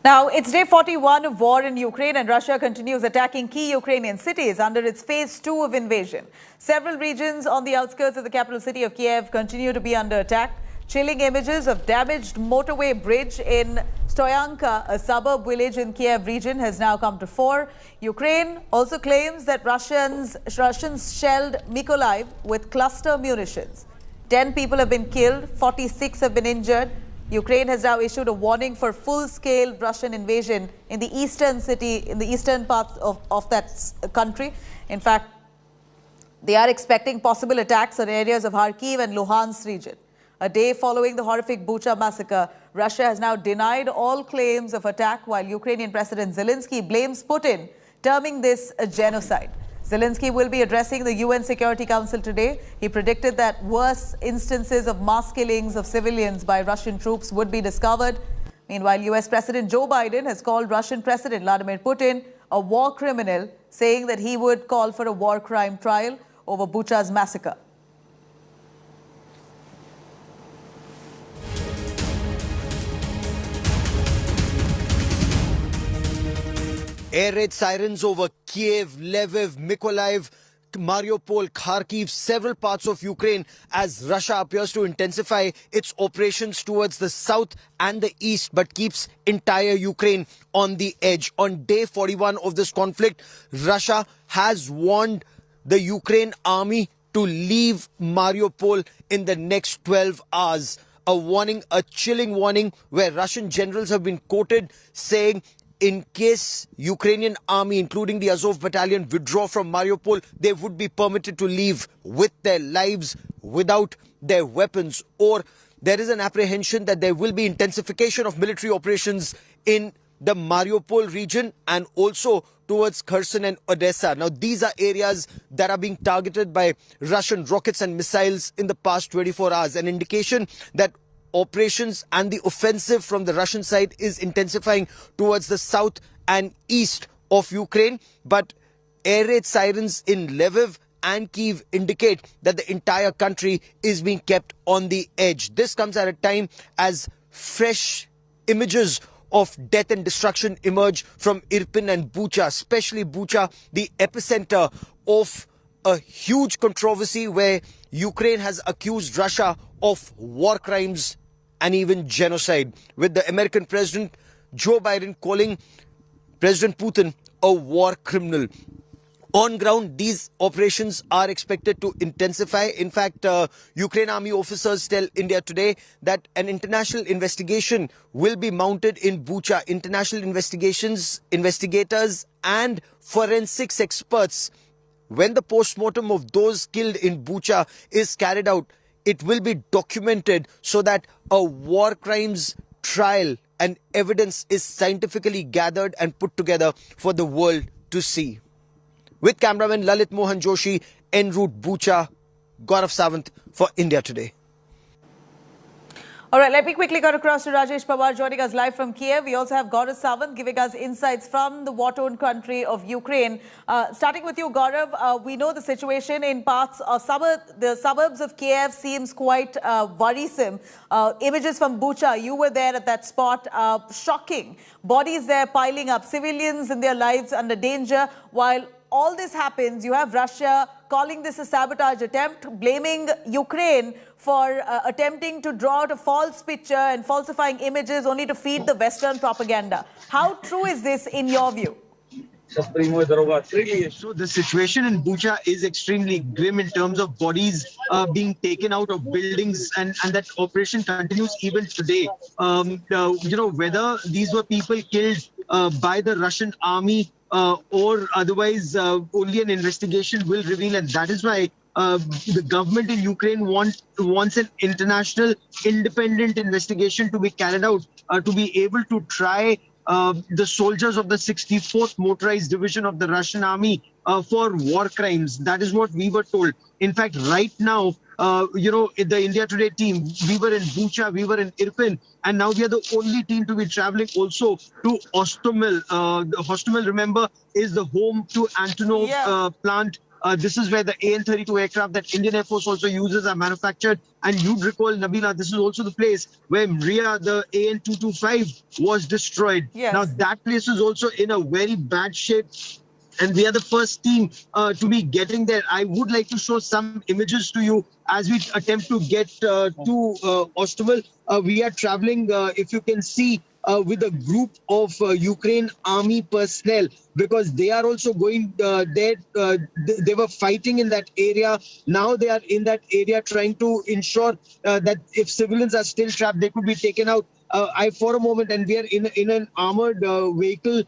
Now, it's day 41 of war in Ukraine, and Russia continues attacking key Ukrainian cities under its phase 2 of invasion. Several regions on the outskirts of the capital city of Kyiv continue to be under attack. Chilling images of damaged motorway bridge in Stoyanka, a suburb village in Kyiv region, has now come to fore. Ukraine also claims that Russians shelled Mykolaiv with cluster munitions. 10 people have been killed, 46 have been injured. Ukraine has now issued a warning for full-scale Russian invasion in the eastern parts of that country. In fact, they are expecting possible attacks on areas of Kharkiv and Luhansk region. A day following the horrific Bucha massacre, Russia has now denied all claims of attack, while Ukrainian President Zelensky blames Putin, terming this a genocide. Zelensky will be addressing the UN Security Council today. He predicted that worse instances of mass killings of civilians by Russian troops would be discovered. Meanwhile, US President Joe Biden has called Russian President Vladimir Putin a war criminal, saying that he would call for a war crime trial over Bucha's massacre. Air raid sirens over Kyiv, Lviv, Mykolaiv, Mariupol, Kharkiv, several parts of Ukraine as Russia appears to intensify its operations towards the south and the east, but keeps entire Ukraine on the edge. On day 41 of this conflict, Russia has warned the Ukraine army to leave Mariupol in the next 12 hours. A warning, a chilling warning, where Russian generals have been quoted saying, in case Ukrainian army, including the Azov battalion, withdraw from Mariupol, they would be permitted to leave with their lives, without their weapons. Or there is an apprehension that there will be intensification of military operations in the Mariupol region and also towards Kherson and Odessa. Now, these are areas that are being targeted by Russian rockets and missiles in the past 24 hours. An indication that operations and the offensive from the Russian side is intensifying towards the south and east of Ukraine. But air raid sirens in Lviv and Kyiv indicate that the entire country is being kept on the edge. This comes at a time as fresh images of death and destruction emerge from Irpin and Bucha, especially Bucha, the epicenter of a huge controversy where Ukraine has accused Russia of war crimes and even genocide, with the American President Joe Biden calling President Putin a war criminal. On ground, these operations are expected to intensify. In fact, Ukraine army officers tell India today that an international investigation will be mounted in Bucha. International investigators and forensics experts, when the post-mortem of those killed in Bucha is carried out, it will be documented so that a war crimes trial and evidence is scientifically gathered and put together for the world to see. With cameraman Lalit Mohan Joshi, en route Bucha, Gaurav Sawant for India Today. All right, let me quickly go across to Rajesh Pawar joining us live from Kyiv. We also have Gaurav Sawant giving us insights from the war-torn country of Ukraine. Starting with you, Gaurav, we know the situation in parts of the suburbs of Kyiv seems quite worrisome. Images from Bucha, you were there at that spot, shocking. Bodies there piling up, civilians and their lives under danger. While all this happens, you have Russia calling this a sabotage attempt, blaming Ukraine for attempting to draw out a false picture and falsifying images only to feed the Western propaganda. How true is this in your view? So the situation in Bucha is extremely grim in terms of bodies being taken out of buildings, and that operation continues even today. Whether these were people killed by the Russian army or otherwise, only an investigation will reveal, and that is why the government in Ukraine wants an international independent investigation to be carried out to be able to try the soldiers of the 64th Motorized Division of the Russian Army for war crimes. That is what we were told. In fact, right now, the India Today team, we were in Bucha, we were in Irpin, and now we are the only team to be traveling also to Hostomel. Hostomel, remember, is the home to Antonov plant This is where the AN-32 aircraft that Indian Air Force also uses are manufactured. And you'd recall, Nabila, this is also the place where Maria, the AN-225, was destroyed. Yes. Now, that place is also in a very bad shape. And we are the first team to be getting there. I would like to show some images to you as we attempt to get to Ostomel. We are traveling, if you can see, with a group of Ukraine army personnel, because they are also going there. They were fighting in that area. Now they are in that area trying to ensure that if civilians are still trapped, they could be taken out. For a moment, and we are in an armored vehicle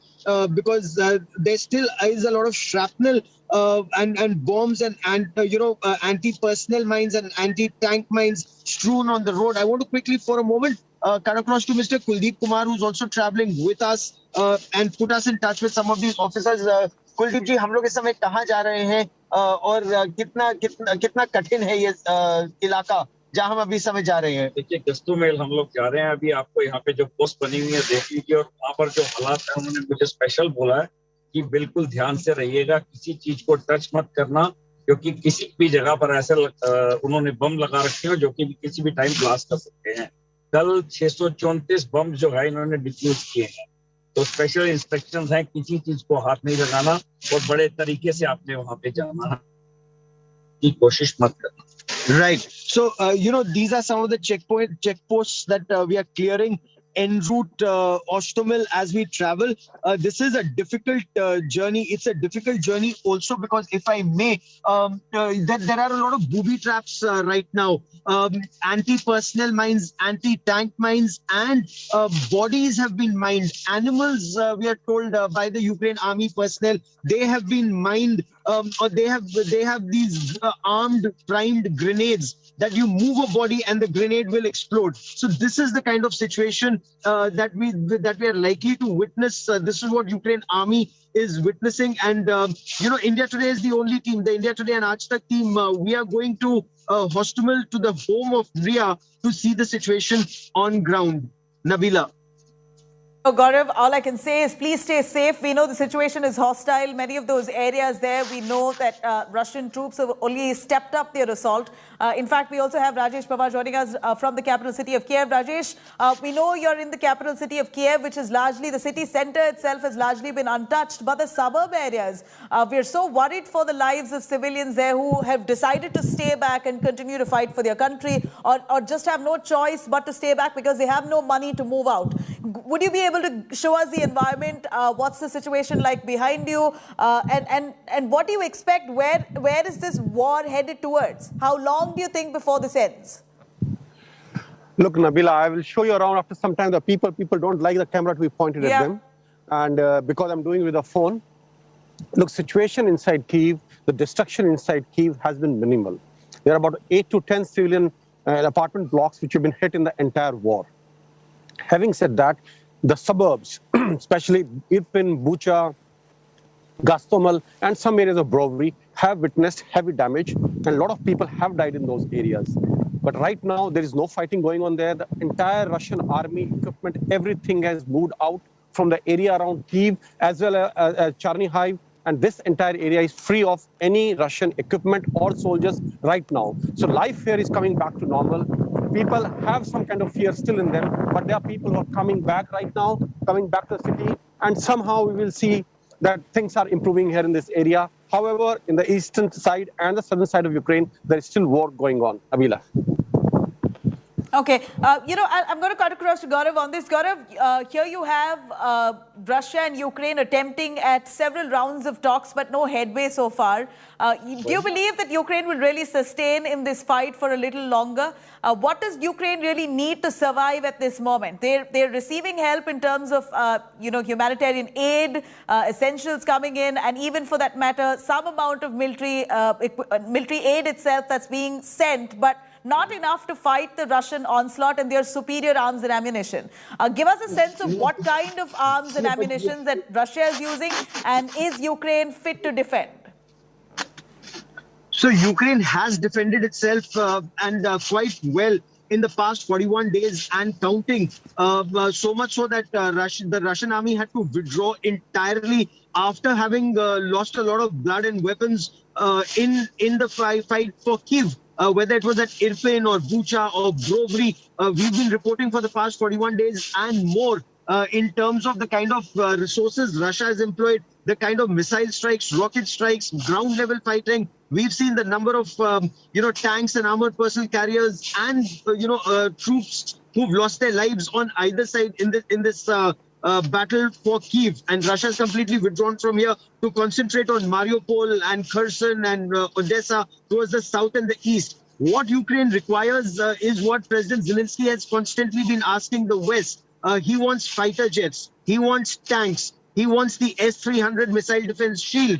because there still is a lot of shrapnel and bombs and anti-personnel mines and anti-tank mines strewn on the road. I want to quickly, for a moment, cut across to Mr. Kuldeep Kumar, who's also traveling with us and put us in touch with some of these officers. Kuldeep ji, हम लोग इस समय कहाँ जा रहे हैं और कितना कठिन है ये इलाका जहाँ हम अभी समय जा रहे हैं? देखिए, गस्तों में हम लोग जा रहे हैं। अभी आपको यहाँ पे जो पोस्ट बनी हुई है देख लीजिए, और वहाँ पर जो हालात है उन्होंने मुझे स्पेशल बोला है कि बिल्कुल ध्यान से रहिएगा, किसी चीज को टच मत करना, क्योंकि किसी भी जगह पर ऐसे उन्होंने बम लगा रखे हैं जो कि किसी भी टाइम ब्लास्ट कर सकते हैं। कल 634 बम जो है इन्होंने डिफ्यूज किए हैं। तो स्पेशल इंस्ट्रक्शंस हैं, किसी चीज को हाथ नहीं लगाना और बड़े तरीके से आपने वहां पे जाना की कोशिश मत करना। Right. So, these are some of the checkposts that we are clearing en route Ostomel as we travel. This is a difficult journey. It's a difficult journey also because, if I may, there are a lot of booby traps right now. Anti-personnel mines, anti-tank mines, and bodies have been mined. Animals, we are told by the Ukraine army personnel, they have been mined, or they have these armed, primed grenades that you move a body and the grenade will explode. So this is the kind of situation that we are likely to witness. This is what Ukraine army is witnessing. And, India Today is the only team, the India Today and Aaj Tak team. We are going to Hostomel, to the home of Maria, to see the situation on ground. Nabila. Gaurav, all I can say is please stay safe. We know the situation is hostile. Many of those areas there, we know that Russian troops have only stepped up their assault. In fact, we also have Rajesh Pawar joining us from the capital city of Kyiv. Rajesh, we know you're in the capital city of Kyiv, which is largely, the city center itself has largely been untouched. But the suburb areas, we're so worried for the lives of civilians there who have decided to stay back and continue to fight for their country, or just have no choice but to stay back because they have no money to move out. Would you be able to show us the environment? What's the situation like behind you? And what do you expect? Where is this war headed towards? How long do you think before this ends? Look, Nabila, I will show you around after some time. The people don't like the camera to be pointed at them. And because I'm doing with a phone, look, situation inside Kyiv, the destruction inside Kyiv has been minimal. There are about 8 to 10 civilian apartment blocks which have been hit in the entire war. Having said that, the suburbs, especially Irpin, Bucha, Gastomel, and some areas of Brovary, have witnessed heavy damage, and a lot of people have died in those areas. But right now, there is no fighting going on there. The entire Russian army equipment, everything has moved out from the area around Kyiv, as well as Chernihiv, and this entire area is free of any Russian equipment or soldiers right now. So life here is coming back to normal. People have some kind of fear still in them, but there are people who are coming back right now, coming back to the city, and somehow we will see that things are improving here in this area. However, in the eastern side and the southern side of Ukraine, there is still war going on. Abila. Okay, I'm going to cut across to Gaurav on this. Gaurav, here you have Russia and Ukraine attempting at several rounds of talks, but no headway so far. Do you believe that Ukraine will really sustain in this fight for a little longer? What does Ukraine really need to survive at this moment? They're receiving help in terms of, humanitarian aid, essentials coming in, and even for that matter, some amount of military aid itself that's being sent, but not enough to fight the Russian onslaught and their superior arms and ammunition. Give us a sense of what kind of arms and ammunition that Russia is using, and is Ukraine fit to defend? So Ukraine has defended itself and quite well. in the past 41 days and counting. So much so that the Russian army had to withdraw entirely after having lost a lot of blood and weapons in the fight for Kyiv. Whether it was at Irpin or Bucha or Brovary, we've been reporting for the past 41 days and more in terms of the kind of resources Russia has employed, the kind of missile strikes, rocket strikes, ground level fighting. We've seen the number of, tanks and armored personnel carriers and, troops who've lost their lives on either side in this battle for Kyiv. And Russia has completely withdrawn from here to concentrate on Mariupol and Kherson and Odessa towards the south and the east. What Ukraine requires is what President Zelensky has constantly been asking the West. He wants fighter jets. He wants tanks. He wants the S-300 missile defense shield.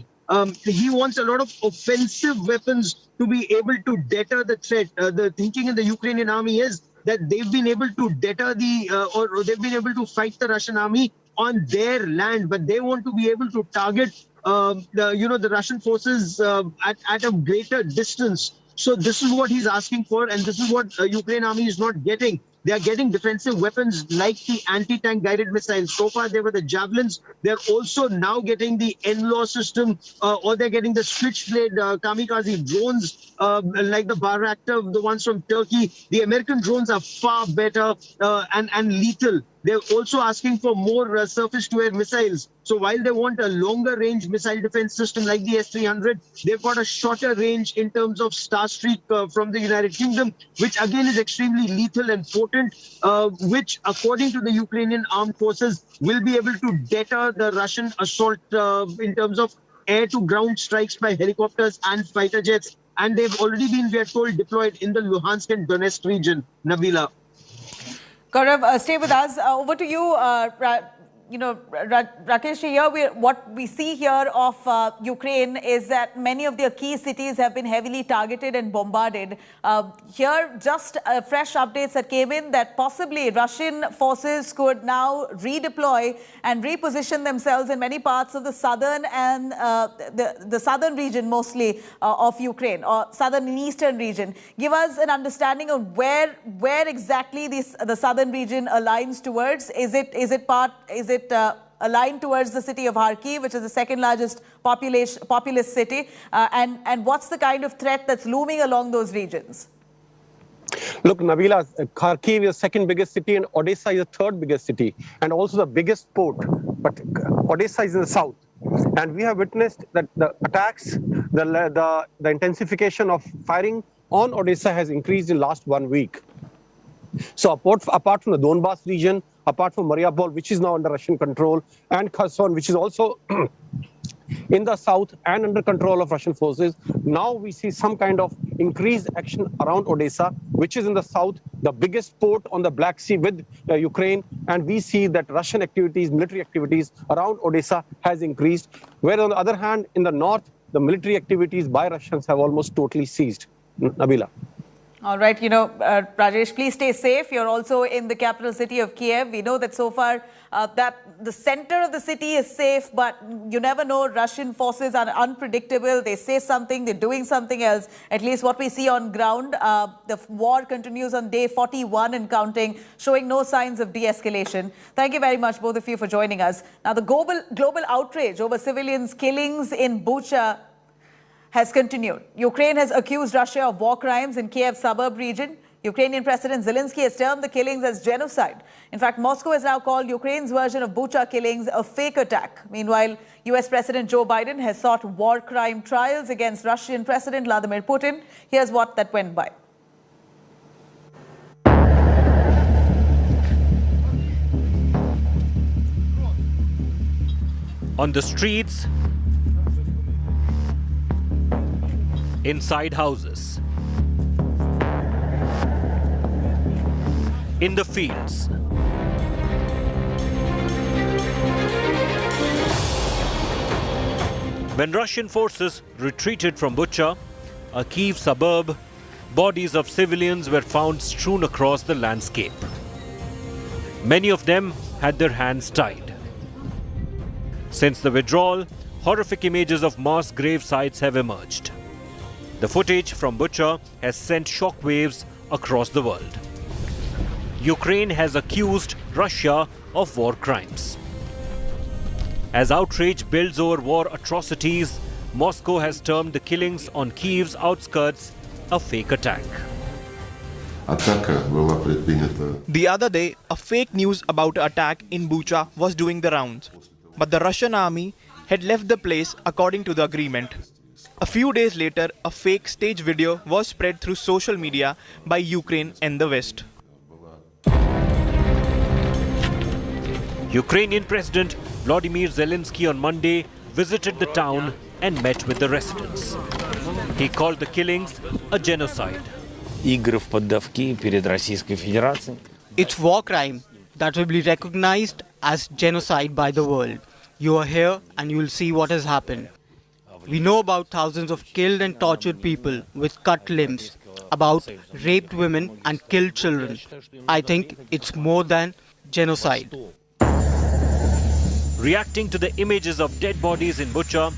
He wants a lot of offensive weapons to be able to deter the threat. The thinking in the Ukrainian army is that they've been able to deter or they've been able to fight the Russian army on their land, but they want to be able to target, the Russian forces at a greater distance. So this is what he's asking for, and this is what Ukraine army is not getting. They are getting defensive weapons like the anti-tank guided missiles. So far, they were the javelins. They're also now getting the NLAW system, or they're getting the Switchblade kamikaze drones, like the Bayraktar, the ones from Turkey. The American drones are far better and lethal. They're also asking for more surface-to-air missiles. So while they want a longer-range missile defense system like the S-300, they've got a shorter range in terms of Starstreak from the United Kingdom, which again is extremely lethal and potent, which, according to the Ukrainian armed forces, will be able to deter the Russian assault in terms of air-to-ground strikes by helicopters and fighter jets. And they've already been, we are told, deployed in the Luhansk and Donetsk region. Nabila. Gaurav, stay with us. Over to you, Rakesh. Here, what we see here of Ukraine is that many of their key cities have been heavily targeted and bombarded. Here, just fresh updates that came in that possibly Russian forces could now redeploy and reposition themselves in many parts of the southern and the southern region, mostly of Ukraine, or southern and eastern region. Give us an understanding of where exactly the southern region aligns towards. Is it aligned towards the city of Kharkiv, which is the second largest populous city? And what's the kind of threat that's looming along those regions? Look, Nabila, Kharkiv is the second biggest city and Odessa is the third biggest city and also the biggest port. But Odessa is in the south. And we have witnessed that the attacks, the intensification of firing on Odessa has increased in the last 1 week. So apart from the Donbass region, apart from Mariupol, which is now under Russian control, and Kherson, which is also in the south and under control of Russian forces, now we see some kind of increased action around Odessa, which is in the south, the biggest port on the Black Sea with Ukraine. And we see that Russian activities, military activities around Odessa has increased. Where on the other hand, in the north, the military activities by Russians have almost totally ceased. Nabila. All right, Rajesh, please stay safe. You're also in the capital city of Kyiv. We know that so far that the center of the city is safe, but you never know. Russian forces are unpredictable. They say something, they're doing something else. At least what we see on ground. The war continues on day 41 and counting, showing no signs of de-escalation. Thank you very much, both of you, for joining us. Now, the global outrage over civilians' killings in Bucha has continued. Ukraine has accused Russia of war crimes in Kyiv suburb region. Ukrainian President Zelensky has termed the killings as genocide. In fact, Moscow has now called Ukraine's version of Bucha killings a fake attack. Meanwhile, US President Joe Biden has sought war crime trials against Russian President Vladimir Putin. Here's what that went by. On the streets, inside houses, in the fields, when Russian forces retreated from Bucha, a Kyiv suburb, bodies of civilians were found strewn across the landscape. Many of them had their hands tied. Since the withdrawal, horrific images of mass grave sites have emerged. The footage from Bucha has sent shockwaves across the world. Ukraine has accused Russia of war crimes. As outrage builds over war atrocities, Moscow has termed the killings on Kyiv's outskirts a fake attack. The other day, a fake news about an attack in Bucha was doing the rounds. But the Russian army had left the place according to the agreement. A few days later, a fake stage video was spread through social media by Ukraine and the West. Ukrainian President Volodymyr Zelensky on Monday visited the town and met with the residents. He called the killings a genocide. It's war crime that will be recognized as genocide by the world. You are here and you will see what has happened. We know about thousands of killed and tortured people with cut limbs, about raped women and killed children. I think it's more than genocide. Reacting to the images of dead bodies in Bucha,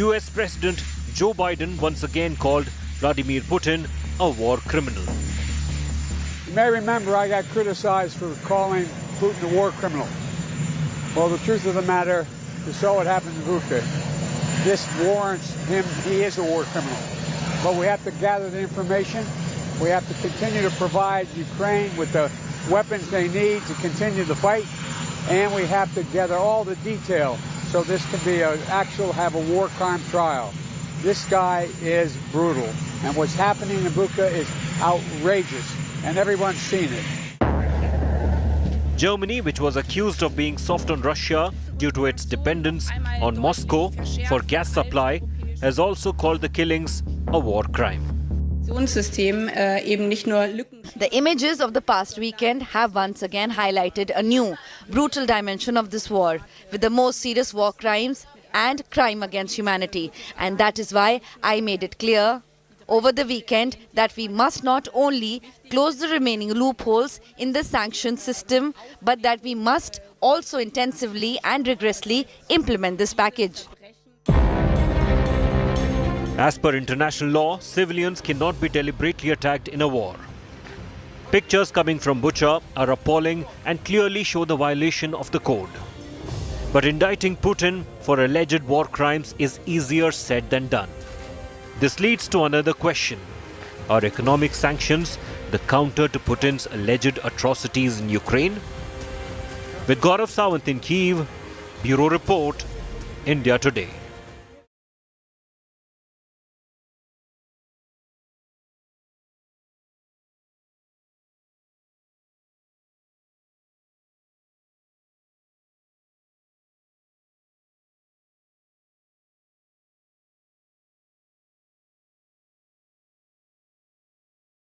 US President Joe Biden once again called Vladimir Putin a war criminal. You may remember I got criticized for calling Putin a war criminal. Well, the truth of the matter is so what happened in Bucha. This warrants him, he is a war criminal. But we have to gather the information. We have to continue to provide Ukraine with the weapons they need to continue the fight. And we have to gather all the detail so this can be have a war crime trial. This guy is brutal. And what's happening in Bucha is outrageous. And everyone's seen it. Germany, which was accused of being soft on Russia due to its dependence on Moscow for gas supply, has also called the killings a war crime. The images of the past weekend have once again highlighted a new, brutal dimension of this war, with the most serious war crimes and crime against humanity. And that is why I made it clear over the weekend that we must not only close the remaining loopholes in the sanctions system, but that we must also intensively and rigorously implement this package. As per international law, civilians cannot be deliberately attacked in a war. Pictures coming from Bucha are appalling and clearly show the violation of the code. But indicting Putin for alleged war crimes is easier said than done. This leads to another question. Are economic sanctions the counter to Putin's alleged atrocities in Ukraine? With Gaurav Sawant in Kyiv, Bureau Report, India Today.